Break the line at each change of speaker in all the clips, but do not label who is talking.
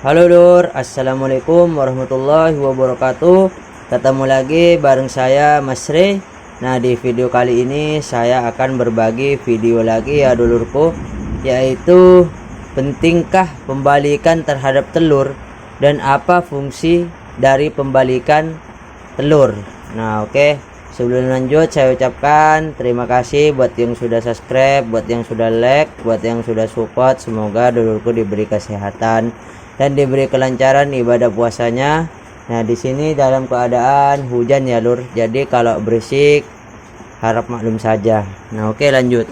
Halo Lur, Assalamualaikum warahmatullahi wabarakatuh. Ketemu lagi bareng saya Mas Rey. Nah, di video kali ini saya akan berbagi video lagi ya dulurku, yaitu pentingkah pembalikan terhadap telur dan apa fungsi dari pembalikan telur. Nah, oke. Sebelum lanjut, saya ucapkan terima kasih buat yang sudah subscribe, buat yang sudah like, buat yang sudah support. Semoga dulurku diberi kesehatan dan diberi kelancaran ibadah puasanya. Nah, di sini dalam keadaan hujan ya Lur. Jadi kalau berisik harap maklum saja. Nah, oke lanjut.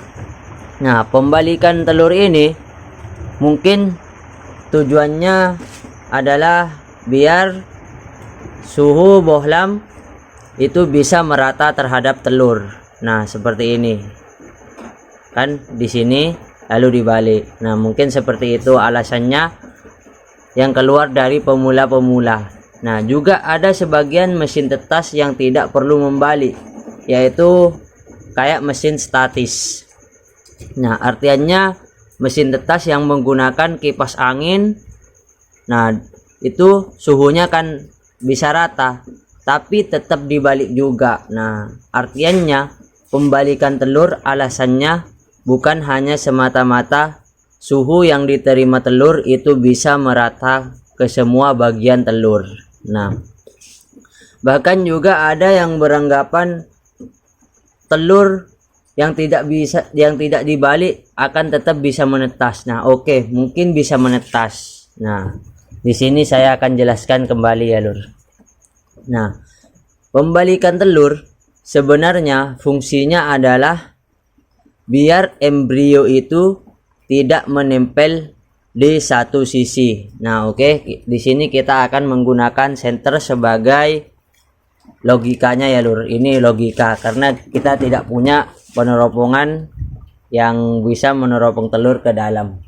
Nah, pembalikan telur ini mungkin tujuannya adalah biar suhu bohlam itu bisa merata terhadap telur. Nah, seperti ini. Kan di sini lalu dibalik. Nah, mungkin seperti itu alasannya yang keluar dari pemula-pemula. Nah, juga ada sebagian mesin tetas yang tidak perlu membalik, yaitu kayak mesin statis. Nah, artinya mesin tetas yang menggunakan kipas angin. Nah, itu suhunya kan bisa rata, tapi tetap dibalik juga. Nah, artinya pembalikan telur alasannya bukan hanya semata-mata suhu yang diterima telur itu bisa merata ke semua bagian telur. Nah, bahkan juga ada yang beranggapan telur yang tidak dibalik akan tetap bisa menetas. Nah, oke, mungkin bisa menetas. Nah, di sini saya akan jelaskan kembali ya, Lur. Nah, pembalikan telur sebenarnya fungsinya adalah biar embrio itu tidak menempel di satu sisi. Nah, oke, di sini kita akan menggunakan senter sebagai logikanya ya Lur. Ini logika karena kita tidak punya peneropongan yang bisa meneropong telur ke dalam.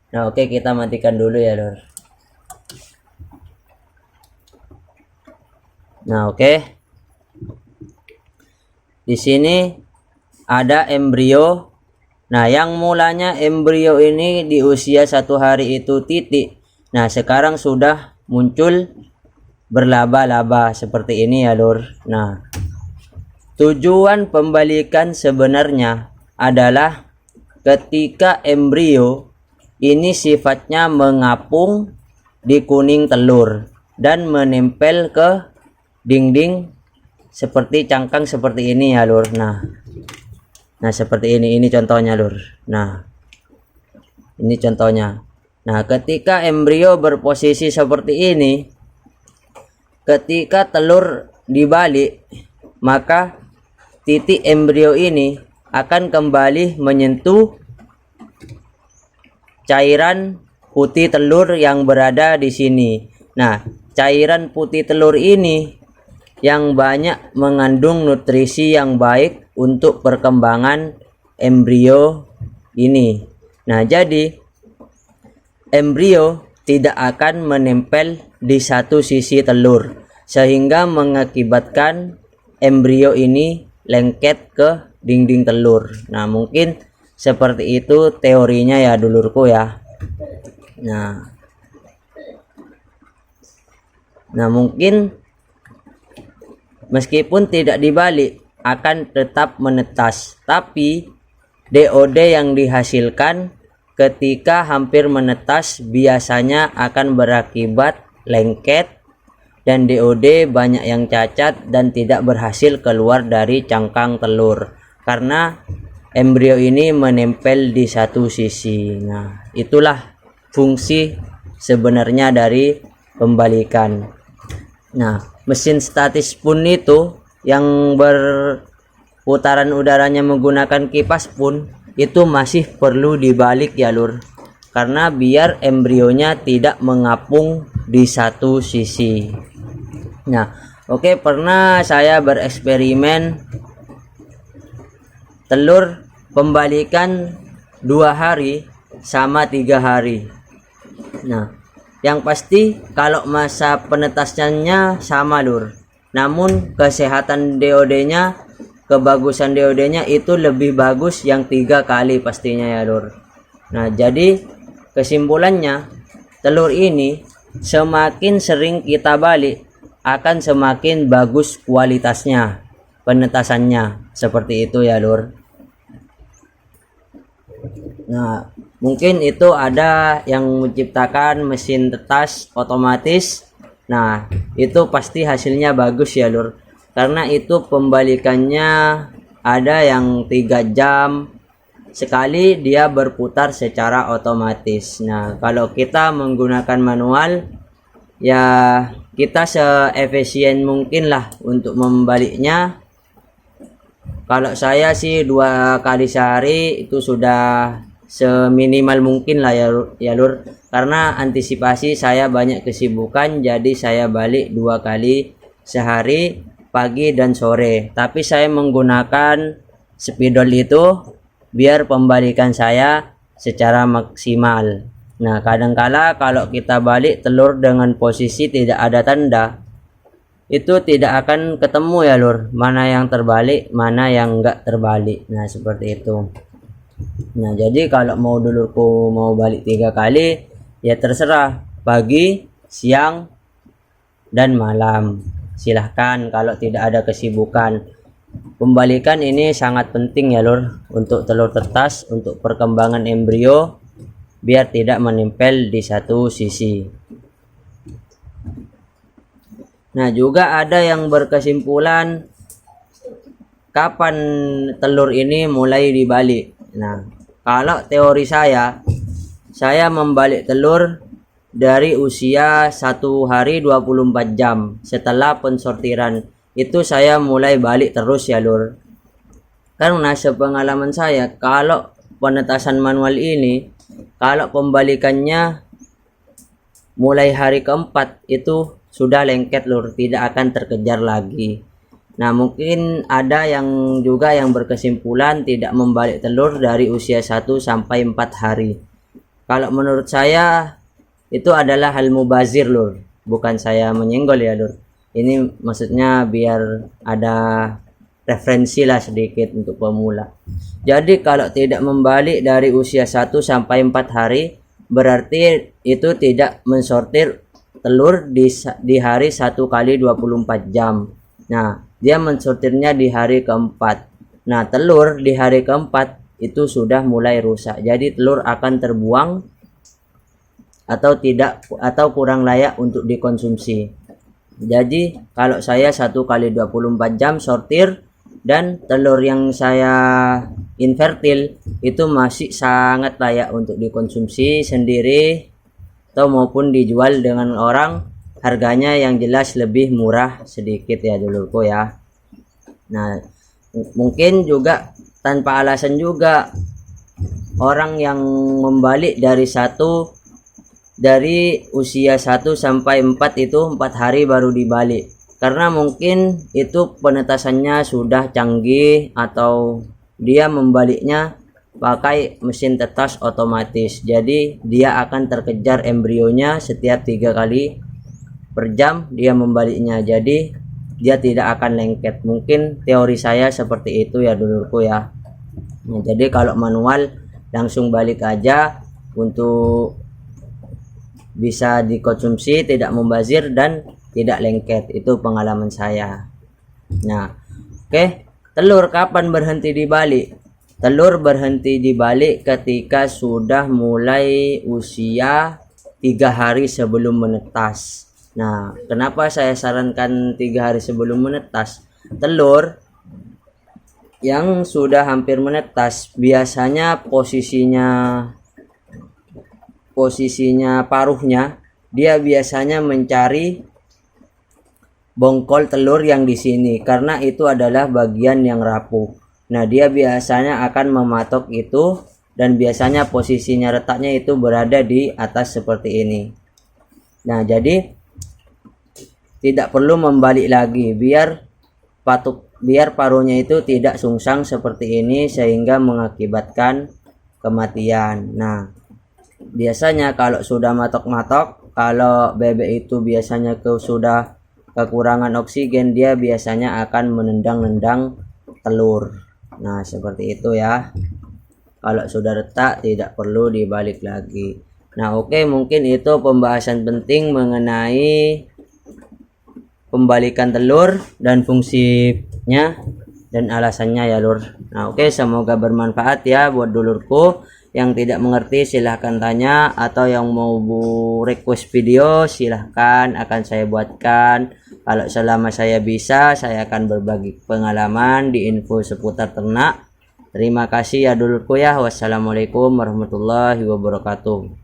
Nah, oke, kita matikan dulu ya Lur. Nah, oke. Di sini ada embrio. Nah, yang mulanya embrio ini di usia 1 hari itu titik. Nah, sekarang sudah muncul berlaba-laba seperti ini ya Lur. Nah, tujuan pembalikan sebenarnya adalah ketika embrio ini sifatnya mengapung di kuning telur dan menempel ke dinding seperti cangkang seperti ini ya Lur. Nah, seperti ini contohnya Lur. Nah, ini contohnya. Nah, ketika embrio berposisi seperti ini, ketika telur dibalik, maka titik embrio ini akan kembali menyentuh cairan putih telur yang berada di sini. Nah, cairan putih telur ini yang banyak mengandung nutrisi yang baik untuk perkembangan embrio ini. Nah, jadi embrio tidak akan menempel di satu sisi telur sehingga mengakibatkan embrio ini lengket ke dinding telur. Nah, mungkin seperti itu teorinya ya dulurku ya. Nah, mungkin meskipun tidak dibalik akan tetap menetas, tapi DOD yang dihasilkan ketika hampir menetas biasanya akan berakibat lengket dan DOD banyak yang cacat dan tidak berhasil keluar dari cangkang telur karena embrio ini menempel di satu sisi. Nah, itulah fungsi sebenarnya dari pembalikan. Nah, mesin statis pun itu yang berputaran udaranya menggunakan kipas pun itu masih perlu dibalik ya Lur, karena biar embrionya tidak mengapung di satu sisi. Nah, oke, pernah saya bereksperimen telur pembalikan 2 hari sama 3 hari. Nah, yang pasti kalau masa penetasannya sama Lur, namun kesehatan DOD-nya, kebagusan DOD-nya itu lebih bagus yang 3 kali pastinya ya Lur. Nah, jadi kesimpulannya telur ini semakin sering kita balik akan semakin bagus kualitasnya penetasannya, seperti itu ya lur. Nah, mungkin itu ada yang menciptakan mesin tetas otomatis. Nah, itu pasti hasilnya bagus ya lur, karena itu pembalikannya ada yang 3 jam sekali dia berputar secara otomatis. Nah, kalau kita menggunakan manual, ya kita seefisien mungkin lah untuk membaliknya. Kalau saya sih 2 kali sehari itu sudah seminimal mungkin lah ya lur, karena antisipasi saya banyak kesibukan, jadi saya balik 2 kali sehari, pagi dan sore. Tapi saya menggunakan spidol itu biar pembalikan saya secara maksimal. Nah, kadangkala kalau kita balik telur dengan posisi tidak ada tanda, itu tidak akan ketemu ya lur, mana yang terbalik, mana yang enggak terbalik. Nah, seperti itu. Nah, jadi kalau mau dulurku mau balik 3 kali, ya terserah, pagi, siang, dan malam. Silahkan kalau tidak ada kesibukan. Pembalikan ini sangat penting ya lur, untuk telur tetas, untuk perkembangan embrio, biar tidak menempel di satu sisi. Nah, juga ada yang berkesimpulan kapan telur ini mulai dibalik. Nah, kalau teori saya membalik telur dari usia 1 hari 24 jam setelah pensortiran. Itu saya mulai balik terus ya lur, karena sepengalaman saya kalau penetasan manual ini, kalau pembalikannya mulai hari keempat itu sudah lengket lur, tidak akan terkejar lagi. Nah, mungkin ada yang juga yang berkesimpulan tidak membalik telur dari usia 1 sampai 4 hari. Kalau menurut saya itu adalah hal mubazir lur, bukan saya menyenggol ya lur. Ini maksudnya biar ada referensi lah sedikit untuk pemula. Jadi kalau tidak membalik dari usia 1 sampai 4 hari, berarti itu tidak mensortir telur di hari 1 kali 24 jam. Nah, dia mensortirnya di hari keempat. Nah, telur di hari keempat itu sudah mulai rusak. Jadi telur akan terbuang atau kurang layak untuk dikonsumsi. Jadi kalau saya 1 kali 24 jam sortir, dan telur yang saya invertil itu masih sangat layak untuk dikonsumsi sendiri atau maupun dijual dengan orang, harganya yang jelas lebih murah sedikit ya dulurku ya. Nah, mungkin juga tanpa alasan juga orang yang membalik dari usia 1 sampai 4 itu 4 hari baru dibalik, karena mungkin itu penetasannya sudah canggih atau dia membaliknya pakai mesin tetas otomatis, jadi dia akan terkejar embrionya setiap 3 kali per jam dia membaliknya, jadi dia tidak akan lengket. Mungkin teori saya seperti itu ya dulurku ya. Nah, jadi kalau manual langsung balik aja untuk bisa dikonsumsi, tidak membazir dan tidak lengket. Itu pengalaman saya. Nah, oke. Telur kapan berhenti dibalik? Telur berhenti dibalik ketika sudah mulai usia 3 hari sebelum menetas. Nah, kenapa saya sarankan 3 hari sebelum menetas? Telur yang sudah hampir menetas biasanya posisinya paruhnya, dia biasanya mencari bongkol telur yang di sini, karena itu adalah bagian yang rapuh. Nah, dia biasanya akan mematok itu, dan biasanya posisinya retaknya itu berada di atas seperti ini. Nah, jadi tidak perlu membalik lagi, biar paruhnya itu tidak sungsang seperti ini sehingga mengakibatkan kematian. Nah, biasanya kalau sudah matok-matok, kalau bebek itu biasanya sudah kekurangan oksigen, dia biasanya akan menendang-nendang telur. Nah, seperti itu ya. Kalau sudah retak tidak perlu dibalik lagi. Nah, oke, mungkin itu pembahasan penting mengenai pembalikan telur dan fungsinya dan alasannya ya lur. Nah, oke, semoga bermanfaat ya buat dulurku. Yang tidak mengerti silahkan tanya, atau yang mau request video silahkan akan saya buatkan. Kalau selama saya bisa, saya akan berbagi pengalaman di info seputar ternak. Terima kasih ya dulurku ya. Wassalamualaikum warahmatullahi wabarakatuh.